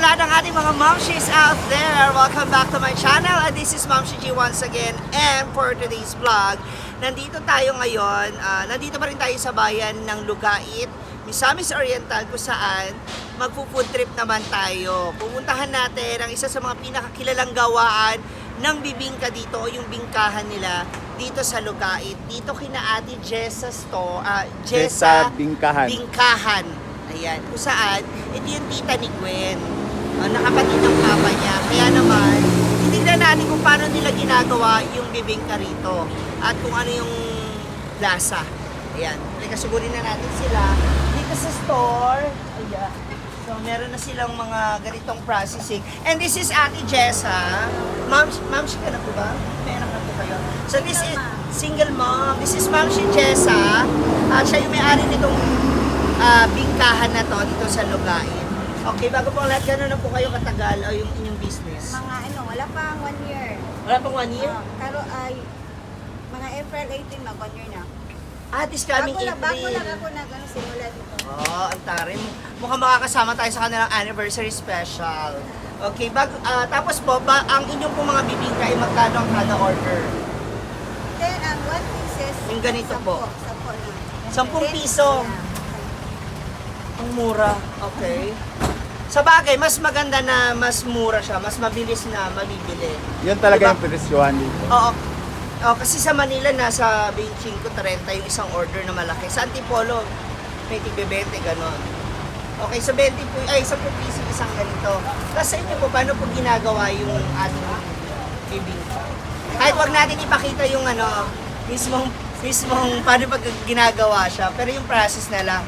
lahat ng ating mga momshies out there. Welcome back to my channel and this is Momshi G once again. And for today's vlog, nandito tayo ngayon. Nandito pa rin tayo sa bayan ng Lugait, Misamis Oriental, kung saan magpo-food trip naman tayo. Pupuntahan natin ang isa sa mga pinakakilalang gawaan ng bibingka dito o yung bingkahan nila dito sa Lugait. Dito kina Ate Jessa Jessa Bingkahan. Bingkahan. Ayan, kung saan, ito yung tita ni Gwen. Nakapatid ng papa niya. Kaya naman, titignan natin kung paano nila ginagawa yung bibingka rito. At kung ano yung lasa. Ayan, kasugurin na natin sila. Dito sa store, ayan. So, meron na silang mga ganitong processing. And this is Ate Jessa. Ma'am, ka na po ba? May anak na po kayo. So, this is single mom. This is Ma'am si Jessa. Siya yung may-ari nitong bingkahan na to dito sa Lugait. Okay, bago po ang lahat, gano'n na po kayo katagal o yung inyong business? Wala pang 1 year. Wala pang 1 year? Pero ay, mga April 18, mag 1 year na. This coming Bago April. lang ako simula dito. Ang tarim. Mukhang makakasama tayo sa kanilang anniversary special. Okay, tapos po, ang inyong po mga bibingka ay magkano ang kada order? Then, ang 1 pieces, Yung ganito po. 10 10 piso. Ang mura. Okay. Sa bagay, mas maganda na mas mura siya, mas mabilis na mabibili. Yun talaga Diba? yung presyohan dito. Oo. Kasi sa Manila, nasa 25-30 yung isang order na malaki. Sa Antipolo, may tig-20, gano'n. Okay, sa 10 piso isang ganito. Tapos sa inyo po, paano po ginagawa yung ating bibingka? Kahit wag natin ipakita yung mismong paano pag ginagawa siya, pero yung process na lang.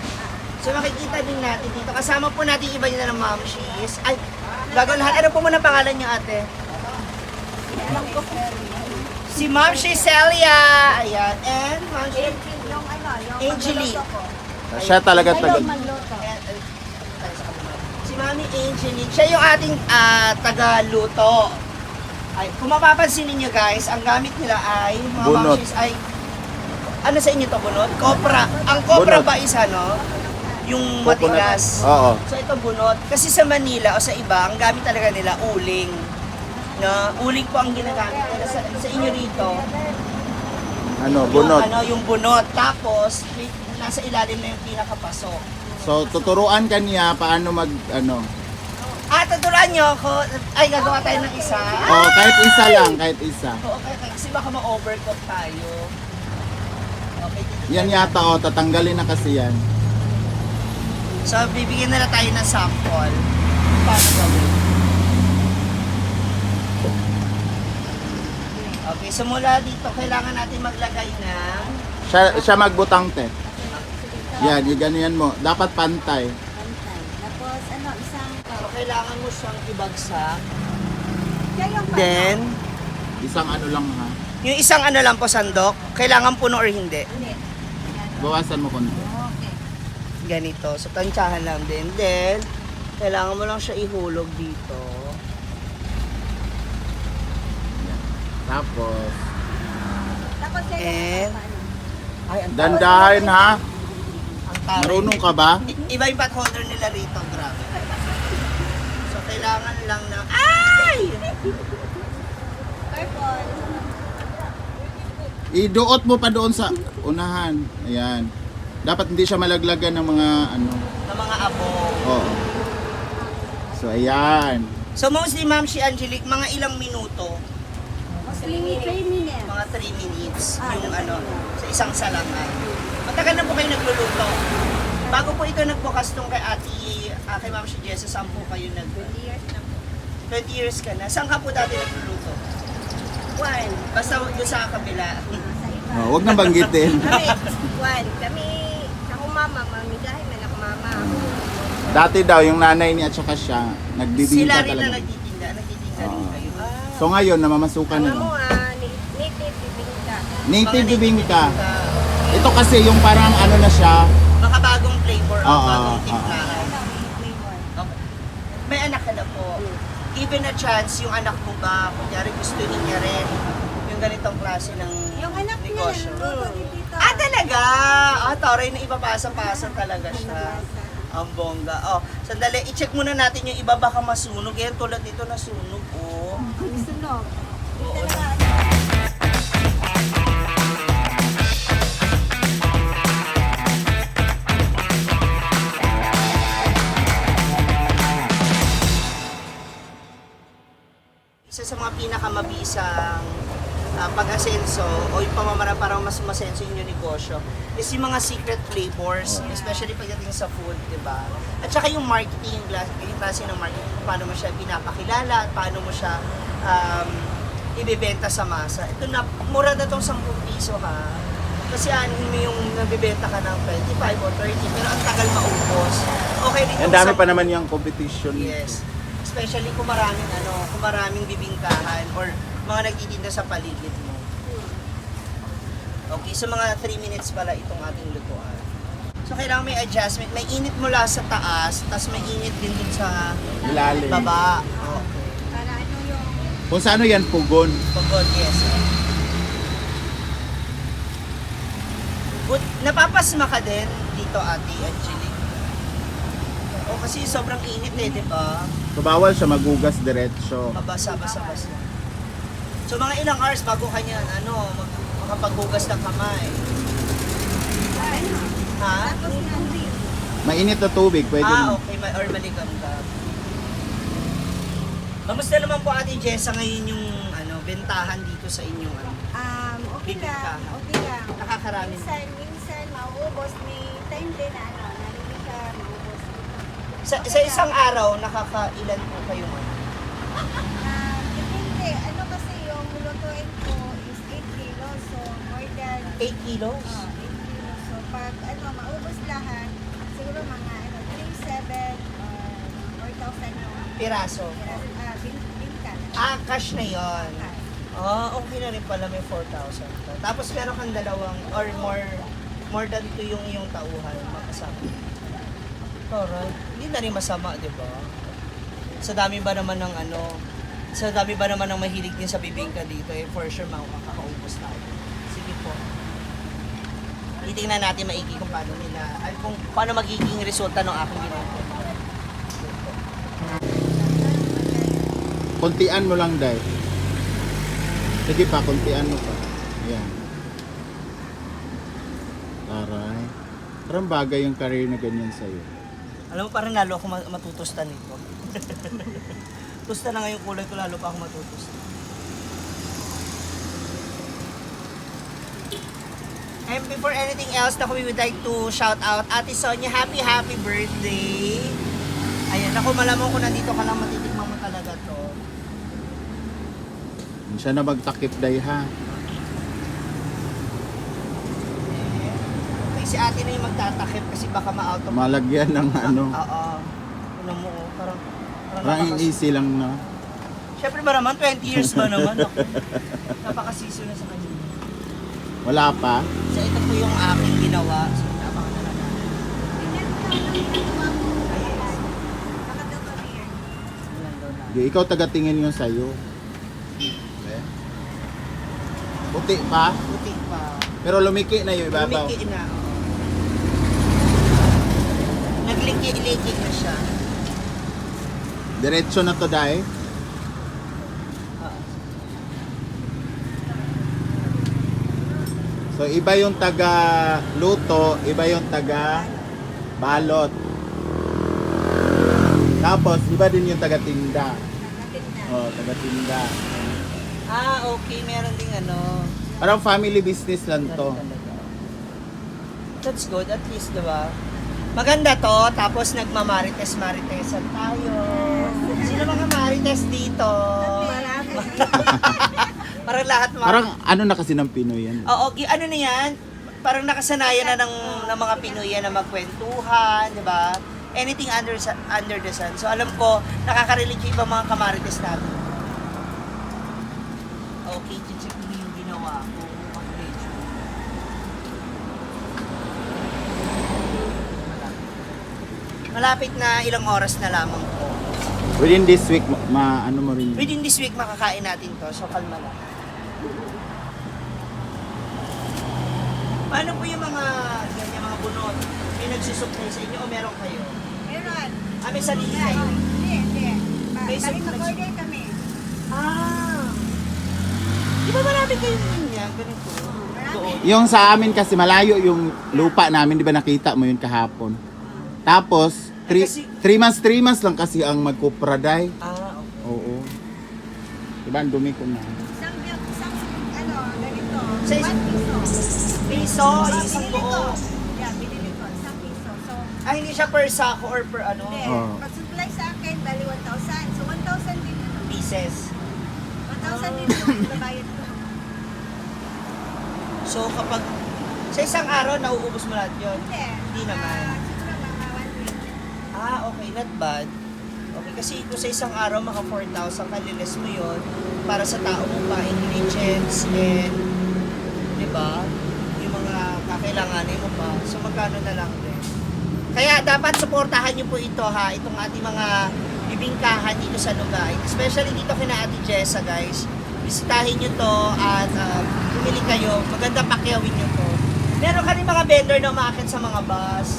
So makikita din natin dito. Kasama po natin iba niya ng momshies. Ay, bago lahat, ano po muna pangalan niyo, ate? Si Momshi Celia. Ayan. And Momshi Yung Angelique. magluluto ko. Siya talaga Ayaw magluto. Si Mami Angelique. Siya yung ating taga-luto. Ay, kung mapapansin niyo guys, ang gamit nila ay mga Bunot. momshies ay ano sa inyo to, bunot? Kopra. Ang kopra Bunot. ba is yung Coconut. matigas. Oo. So ito bunot. Kasi sa Manila o sa iba, ang gamit talaga nila uling. Na uling po ang ginagamit nila sa inyo rito. Bunot. Yung bunot. Tapos nasa ilalim na yung pinakapasok. So, tuturuan ka niya paano Tuturuan nyo ako. Ay, gagawa tayo ng isa. kahit isa lang, kahit isa. Okay. Kasi baka ma-overcook tayo. Okay, Yan yata, tatanggalin na kasi yan. So, bibigyan na tayo ng sample. Paano gawin? Okay, so mula dito, kailangan natin maglagay ng Siya magbutang, te. Yan, ganyan mo. Dapat pantay. Pantay. Tapos, isang so, kailangan mo siyang ibagsak. Siya yung Then, Isang lang ha. yung isang lang po, sandok, kailangan puno or hindi. Hindi. Bawasan mo konti. Okay. Ganito. So, tansyahan lang din. Then, kailangan mo lang siya ihulog dito. Tapos, Tapos siya And, ay, ang dandahan ha. ang taray. Marunong ka ba? Iba yung pot holder nila rito. Grabe. So, kailangan lang ng... Ay! Purple. Iduot mo pa doon sa unahan. Ayan. Dapat hindi siya malaglagan ng mga Ng mga abo. Oo. So, ayan. So, mostly, Ma'am, si Angelique, mga ilang minuto? 3 minutes. Mga 3 minutes. Yung yung sa isang salangan. Matagal na po kayo nagluluto. Bago po ito nagbukas tong kay kay Ma'am si Jessa, saan po kayo 20 years na po. 20 years ka na. Saan ka po dati nagluluto? One. Basta doon sa kabila. Sa iba. Huwag na banggitin. Kami, ako mama, mamigahin man ako mama. Dati daw, yung nanay niya at saka siya, nagbibinta Sila rin na talaga. nagtitinda rin Oo. kayo. So ngayon, namamasukan na. Ano mo no? native bibingka. Native Mga bibingka. bibingka. Ito kasi yung parang na siya. Makabagong flavor o Oo, bagong oo. timplahan. Flavor. Okay. May anak ka na po. Given a chance, yung anak mo ba, kunyari gusto niya rin yung ganitong klase ng Yung anak niya negosyo? naluluto ni tita. Talaga? Taray na ipapasa-pasa talaga siya. Ang bongga. Oh, sandali, i-check muna natin yung iba baka masunog. Yan, tulad nito nasunog. Oh. Ang sunog. Oo, Hindi talaga. Isa sa mga pinakamabisang pag-asenso o yung pamamaraan para mas masenso yung negosyo is yung mga secret flavors, especially pagdating sa food, di ba? At saka yung marketing, yung klase ng marketing, kung paano mo siya pinapakilala, at paano mo siya ibebenta sa masa. Ito na, mura na itong 10 piso ha. Kasi anin mo yung nabibenta ka ng 25 o 30, pero ang tagal maubos. Okay rin Ang yung dami sa- pa naman yung competition. Yes. Especially kung maraming bibingkahan or mga nagtitinda sa paligid mo. Okay, so mga 3 minutes pala itong ating lutuan. So kailangan may adjustment. May init mula sa taas, tapos may init din dun sa Ilalim. baba. Okay. Para ano yung... Kung sa ano yan, pugon. Pagod, yes. But, napapasma ka din dito, Ate Angelique. O kasi sobrang init eh, di ba? So, bawal siya magugas diretso. Mabasa-basa. So mga ilang hours bago kanya makapaghugas ng kamay. Ano? Ha? Tapos na rin. Mainit na tubig, pwede na. Okay, or maligam-gam. Kamusta naman po Ate Jessa ngayon yung bentahan dito sa inyong Okay lang. Okay lang. Nakakarami. Minsan mauubos. May time din na narinig ka maubos. Sa isang araw, nakakailan po kayo Depende. Ano kasi yung lutuin ko is 8 kilos. So, more than 8 kilos? 8 kilos. So, pag maubos lahat, siguro mga 3,700 or 4,000 yung Piraso. binta. Cash na yon. Okay na rin pala, may 4,000 ka. Tapos meron kang dalawang or more than 2 yung iyong tauhan makasama. Alright. Hindi na rin masama, di ba? Sa dami ba naman ng mahilig din sa bibingka dito, for sure makakaubos tayo. Sige po. Titingnan natin maigi kung paano magiging resulta ng aking ginagawa. Kuntian mo lang, Day. Sige pa, kuntian mo pa. Yan. Taray. Parang bagay yung career na ganyan sa'yo. Alam mo, parang lalo ako matutusta nito. Tusta na nga yung kulay ko, lalo pa ako matutusta. And before anything else, we would like to shout out Ate Sonia, happy birthday! Ayan, ako malamang ko nandito ka lang, matitikman mo talaga to. Hindi siya na magtakip, Day, ha? Okay, si ate na yung magtatakip kasi baka ma-out of... Malagyan ng ano. Oo. Ano mo, parang Parang easy lang na. Siyempre ba naman, 20 years ba naman? Ako, napakasiso na sa kanya. Wala pa. So ito po yung aking ginawa. So napaka talaga. Di, ikaw tagatingin yung sa'yo. Okay. Puti pa. Puti pa. Pero lumiki na yung ibabaw. Lumiki na. Nagliki-liki na siya. Diretso na to, Day. So, iba yung taga-luto, iba yung taga-balot. Tapos, iba din yung taga-tinda. Oh, taga-tinda. Okay. Meron ding Parang family business lang to. That's good. At least, diba? Maganda to. Tapos nagmamarites-maritesan tayo. Sino mga marites dito? Parang lahat Parang ano na kasi ng Pinoy yan. Oo, ano na yan? Parang nakasanayan na ng mga Pinoy yan na magkwentuhan, di ba? Anything under the sun. So alam ko, nakaka-relate yung ibang mga kamarites natin. Okay, check mo yung ginawa ko. Malapit na ilang oras na lamang po. Within this week, ano mo rin. Within this week, makakain natin to. So, kalma lang. Paano po yung mga bunot? May nagsusupply sa inyo o meron kayo? meron. May sarili kayo. Hindi. May Balik supply. mag-order kami. Di ba marami kayong ganyan? Ganito. Doon. Yung sa amin kasi malayo yung lupa namin, di ba nakita mo yun kahapon. Tapos, 3 months lang kasi ang magkupraday. Okay. Oo. Diba, ang dumi ko na. Isang ganito. Sa 1 piso. Piso, isang Binili ko. buo. Yeah, binili ko. 1 piso. So, Hindi siya per sako or per ano? hindi. Oh. Pag-supply sa akin, bali 1,000. So, 1,000 din yun. Pieces. 1,000 din yung babayad ko. So kapag sa isang araw nauubos mo lahat yun? Hindi naman. Siguro mga 1 week. Okay, not bad. Okay, kasi kung sa isang araw maka 4,000 kalilis mo yun para sa tao mo pa, ingredients and di ba? Yung mga kakailanganin mo pa. So magkano na lang din. Kaya dapat suportahan nyo po ito ha, itong ating mga bibingkahan dito sa Lugay. Especially dito kina Ate Jessa guys. Bisitahin nyo to at bumili kayo. Maganda pakyawin nyo to. Meron ka rin mga vendor na umaakit sa mga bus.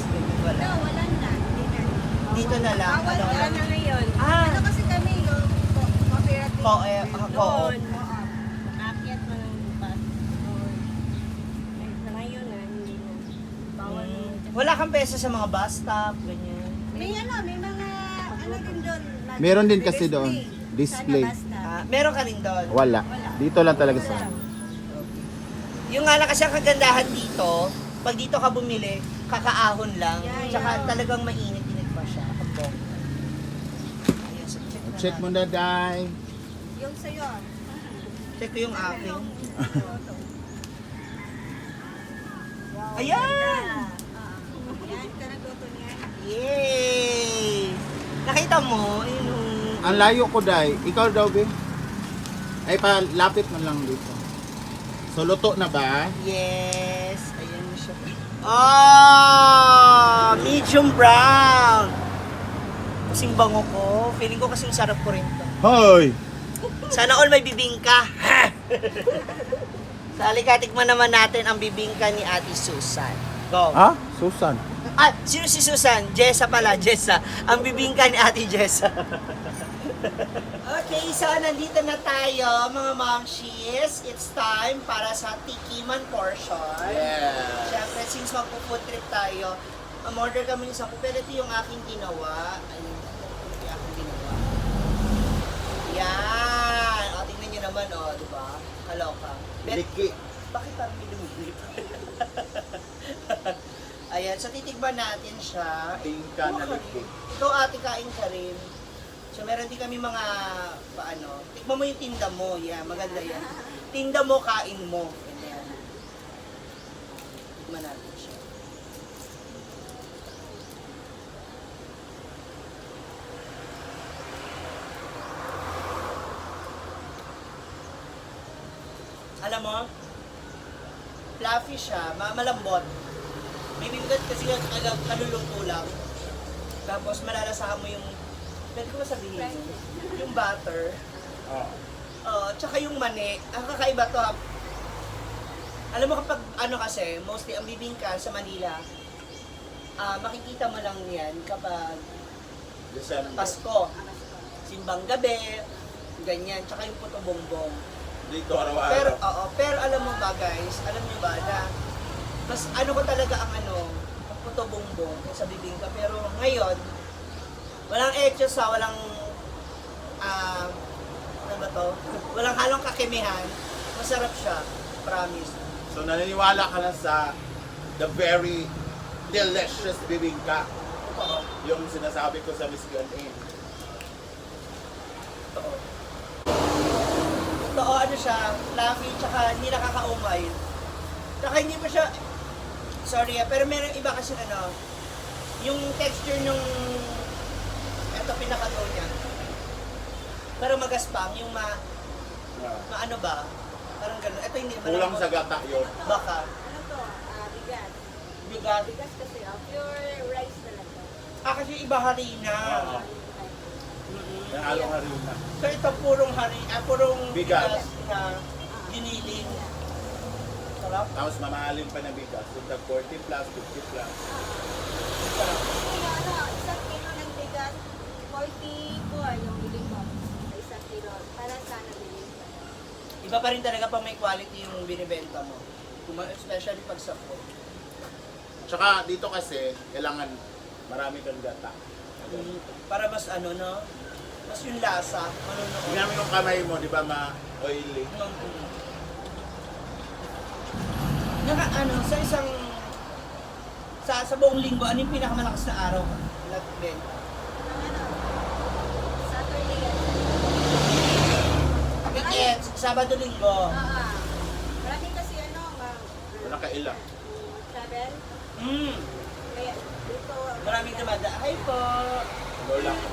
Wala. No, wala na. Hindi na. Dito na lang. Bawal Ano? na ngayon. Ah. Ano kasi kami yung cooperative. Co-op. Doon. Aakyat mo ng bus. Doon. Sa ngayon na, hindi na. Bawal na. Wala kang pesa sa mga bus stop, ganyan. May mga ano din doon. Meron din kasi doon. Display. Sana basta. Meron ka rin doon. Wala. Dito lang talaga sa Yung nga lang kasi ang kagandahan dito, pag dito ka bumili, kakaahon lang. Yeah, Tsaka yeah. talagang mainit-init pa siya. Kapag Ayan, so check mo na. na, Day. Yung sa'yo. Check ko yung aking. Wow, Ayan! Yan, ka nagluto niyan. Yay! Nakita mo? Ayun yung... Ang layo ko, Day. Ikaw daw, Be? Ay, palapit mo lang dito. So, luto na ba? Yes! Ayan mo siya. Medium brown! Kasing bango ko. Feeling ko kasing sarap ko rin to. Hoy! Sana all may bibingka. Sa halika, tikman naman natin ang bibingka ni Ate Susan. Go. Ha? Susan. Sino si Susan? Jessa pala, Jessa. Ang bibingka ni Ate Jessa. Okay, so nandito na tayo, mga momshies. It's time para sa tikiman portion. Yeah. Siyempre, since magpo-food trip tayo, order kami ng 10, pero ito yung aking ginawa. Ayun, ito yung aking ginawa. Yan! O, tingnan nyo naman, di ba? Kaloka. Liki. Bakit parang may lumulip? Ayan, so titigban natin siya. Bingka na liki. Ikaw ate, kain ka rin. So meron din kami mga, paano, tikman mo yung tinda mo. Yeah, maganda yan. Tinda mo, kain mo. Ganyan. Tikman natin siya. Alam mo, fluffy siya, malambot. May bigat kasi kaluluto lang. Tapos malalasahan mo yung, pwede ko ba sabihin yun? Yung butter. Tsaka yung mani. Ang kakaiba to, alam mo kapag ano kasi, mostly ang bibingka sa Manila, makikita mo lang yan kapag Pasko, simbang gabi, ganyan, tsaka yung puto bongbong. Dito Pero alam mo ba guys, alam niyo ba na mas ano ko talaga ang puto bongbong sa bibingka. Pero ngayon, walang etchosa, walang ano ba to? Walang halong kakimihan. Masarap siya, promise. So, naniniwala ka na sa the very delicious bibingka. Yung sinasabi ko sa Miss Q&A. Totoo, ano siya, fluffy, tsaka hindi nakakaumay. Tsaka hindi pa siya, sorry pero meron iba kasi yung texture nung, eto pinaka-dough niya. Pero magaspang, yung ano ba, parang gano'n. Ito hindi naman. Kulang sa gata yun. Baka. Ano to? Bigas. Bigat. Bigas kasi, pure rice talaga. Kasi iba harina. Nahalo harina. So ito purong purong Bigas. bigas na giniling. Sarap. Tapos mamahalin pa na bigas. So, tag 40 plus, 50 plus. Sarap. Isang kilo ng 24 yung biling mo sa isang kilo. Para sana biling ko. Iba pa rin talaga pag may quality yung binibenta mo. Especially pag sa food. Tsaka dito kasi, kailangan marami kang gata. Para mas ano, no? Mas yung lasa, manunood. Tingnan mo yung kamay mo, di ba, ma-oily? Ano, sa isang sa buong linggo, ano yung pinakamalakas na araw ka? Nagbenta. Ang ano, Saturday yan. Weekends, Sabado, Linggo. Marami kasi ano, Wala ka ilang. travel. Mm. Kaya dito, Maraming dumada. Hi po! Lola ko.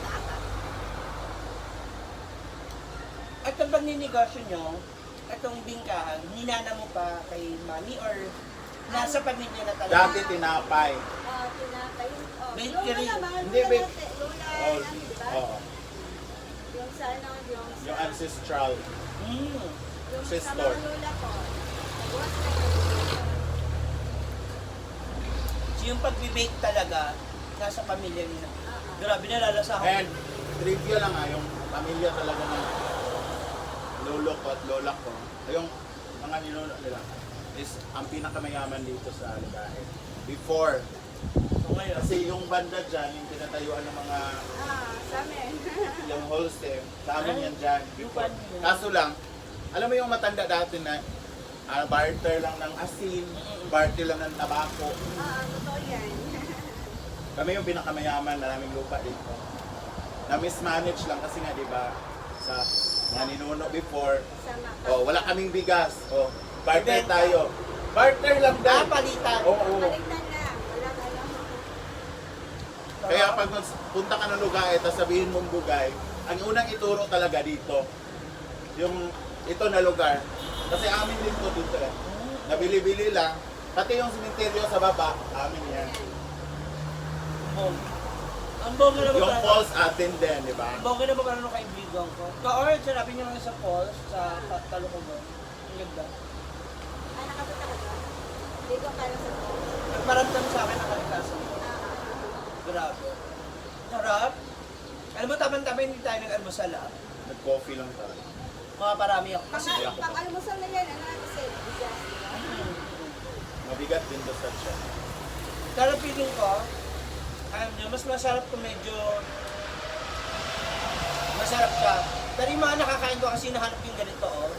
At ang pagninegosyo nyo, itong bingkahan, ninana mo pa kay mami or nasa pamilya na talaga? Dati tinapay. tinapay. May Lola kiri- naman, hindi, lola may- natin. Lola Oh, namin, di ba? oo. Yung sa ano, yung sa... Yung ancestral. Mm. Yung sa sister. mga lola ko. Nagawas na yung So yung pag-bake talaga, nasa pamilya nila. Grabe, nalalasahan And trivia lang yung pamilya talaga ng lolo ko at lola ko. Yung mga ninuno nila is ang pinakamayaman dito sa Aligahe. Before, So ngayon, kasi yung banda dyan, yung tinatayuan ng mga sa amin. yung wholesale, sa amin yan dyan. Before. Lupa niyo. Kaso lang, alam mo yung matanda dati na barter lang ng asin, barter lang ng tabako. Totoo yan. Kami yung pinakamayaman, maraming lupa dito. Na-mismanage lang kasi nga, di ba, sa mga ninuno before, Sama ka. wala kaming bigas, barter Ibenta. tayo. Barter lang din. palitan. Oo. Baliktad lang. Walang alam. Kaya pag punta ka ng lugar, tapos sabihin mong bugay, ang unang ituro talaga dito, yung ito na lugar. Kasi amin din to dito eh. Nabili-bili lang. Pati yung simenteryo sa baba, amin yan. Oh. Ang bongga na ba Yung parang- falls atin din, di ba? Ang bongga na ba parang nung kaibigan ko? Ka-or, sinabi niyo lang sa falls, sa Talukuban. Ang ganda. Nakapunta ka doon? Dito ka lang sa to. Nagparamdam sa akin ang kalikasan. Grabe. Sarap. Alam mo, tamang-tama hindi tayo nag-almusal ah. Nag-coffee lang tayo. Mga parami ako. Kasi, Pang-almusal na yan. Ano kasi? Bigas. Mabigat din to sa siya. pero feeling ko, alam niyo, mas masarap kung medyo masarap siya. Pero yung mga nakakain ko kasi nahanap yung ganito oh.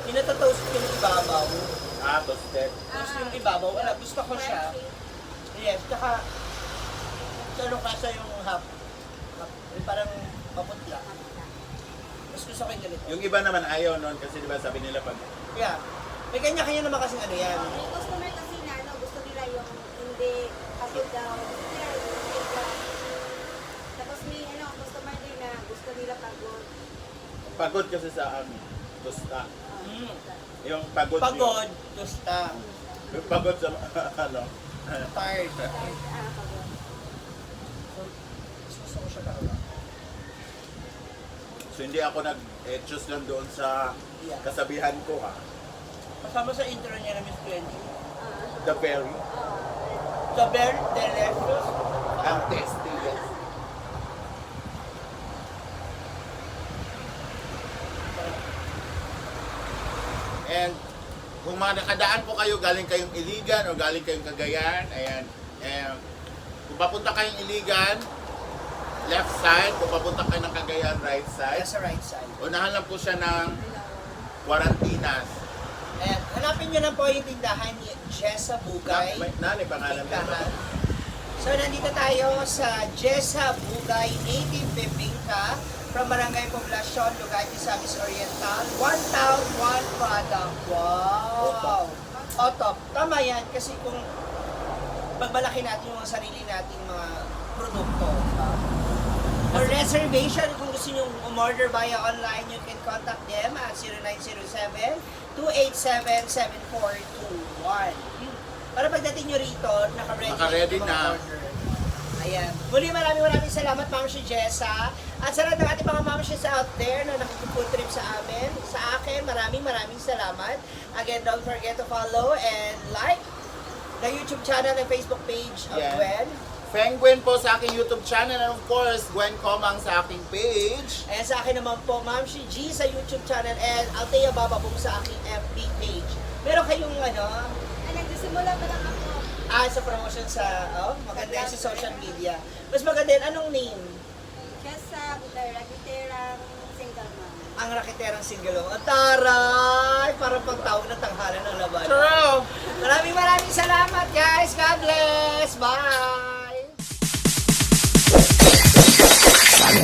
Pinatatoast ko yung ibabaw. Toasted. Tapos yung ibabaw, wala, gusto ko siya. Yes, tsaka ano kasa yung half, yung parang maputla. Mas gusto ko yung ganito. Yung iba naman ayaw nun kasi di ba sabi nila pag Yeah. May kanya-kanya naman kasing ano yan. May customer kasi na ano, gusto nila yung hindi kapag daw. Gusto nila yung hindi daw. Tapos may ano, customer din na gusto nila pagod. pagod kasi sa amin. Tusta. Mm. Yung pagod. Pagod, tusta, Yung pagod sa ano. tired. Pagod. So, mas gusto ko siya talaga. So hindi ako nag-choose lang doon sa Yeah. kasabihan ko Kasama sa intro niya na Miss Twenty. The very The very delicious. and tasty. Yes. And kung mga nakadaan po kayo, galing kayong Iligan o galing kayong Cagayan, ayan. Kung papunta kayong Iligan, left side. Kung papunta kayo ng Cagayan, right side. Sa right side. Unahan lang po siya ng Quarantinas. Ayan, hanapin nyo lang po yung tindahan ni Jessa Bugay. Nani pangalan nito? Bingkahan. So, nandito tayo sa Jessa Bugay Native Bibingka from Barangay Poblacion, Lugati, Samis Oriental. One town, one product. Wow! Otop. Tama yan kasi kung pagmalaki natin yung mga sarili nating mga produkto. For reservation, kung gusto nyo umorder via online, you can contact them at 0907-287-7421. Para pagdating nyo rito, naka-ready Naka-ready na. order. Ayan. Muli maraming salamat, Ma'am si Jessa. At sa lahat ng ating mga mamshes out there na nakikipag trip sa amin, sa akin, maraming salamat. Again, don't forget to follow and like the YouTube channel and Facebook page of Yeah. Gwen. Feng Gwen po sa aking YouTube channel and of course, Gwen Comang sa aking page. Ayan sa akin naman po, Ma'am Shi G sa YouTube channel and Althea Bababong sa aking FB page. Meron kayong Nagsisimula pa lang ako. sa promotion sa, maganda yan sa social media. Mas maganda yan, anong name? Just sa Rakiterang single mom. Ang Rakiterang Single. Ang taray! Parang pagtawag ng tanghalan ng laban. True! Maraming salamat guys! God bless! Bye!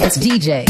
It's DJ.